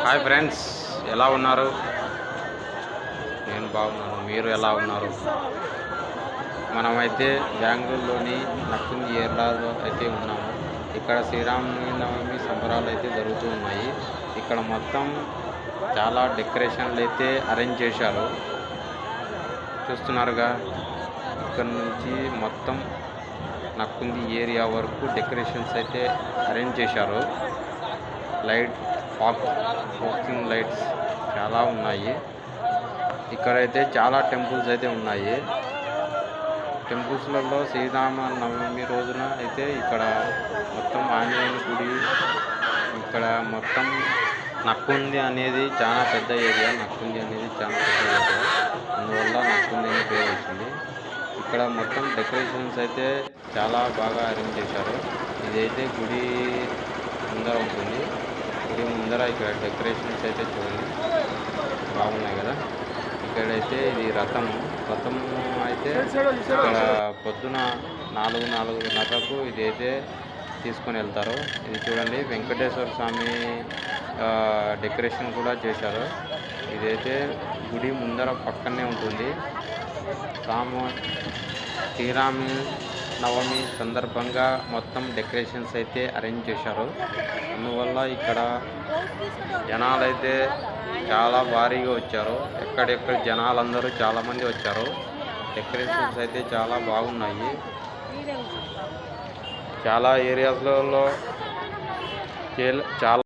Hi friends, ఎలా ఉన్నారు? నేను బాగున్నాను. మీరు ఎలా ఉన్నారు? మనమైతే బెంగళూరులోని నక్కుంది ఏరియాలో అయితే ఉన్నాము. ఇక్కడ శ్రీరామనవమి సంబరాలు అయితే జరుగుతూ ఉన్నాయి. ఇక్కడ మొత్తం చాలా డెకరేషన్లు అయితే అరేంజ్ చేశారు. చూస్తున్నారుగా, ఇక్కడ నుంచి మొత్తం నక్కుంది ఏరియా వరకు డెకరేషన్స్ అయితే అరేంజ్ చేశారు. లైట్ ఫోక్సింగ్ లైట్స్ చాలా ఉన్నాయి. ఇక్కడైతే చాలా టెంపుల్స్ అయితే ఉన్నాయి. టెంపుల్స్లలో శ్రీరామ నవమి రోజున అయితే ఇక్కడ మొత్తం ఆంజనేయుని గుడి, ఇక్కడ మొత్తం నక్కుంది అనేది చాలా పెద్ద ఏరియా. అందువల్ల నక్కుంది అని పేరు వచ్చింది. ఇక్కడ మొత్తం డెకరేషన్స్ అయితే చాలా బాగా అరేంజ్ చేశారు. ఇదైతే గుడి ముందర ఉంటుంది. గుడి ముందర ఇక్కడ డెకరేషన్స్ అయితే చూడండి, బాగున్నాయి కదా. ఇక్కడైతే ఇది రథం అయితే ఇక్కడ పొద్దున 4:30కు ఇదైతే తీసుకొని వెళ్తారు. ఇది చూడండి, వెంకటేశ్వర స్వామి డెకరేషన్ కూడా చేశారు. ఇదైతే గుడి ముందర పక్కనే ఉంటుంది. శ్రీరామ నవమి సందర్భంగా మొత్తం డెకరేషన్స్ అయితే అరేంజ్ చేశారు. అందువల్ల ఇక్కడ జనాలైతే చాలా భారీగా వచ్చారు. ఎక్కడెక్కడ జనాలందరూ చాలామంది వచ్చారు. డెకరేషన్స్ అయితే చాలా బాగున్నాయి. చాలా ఏరియాస్లలో చాలా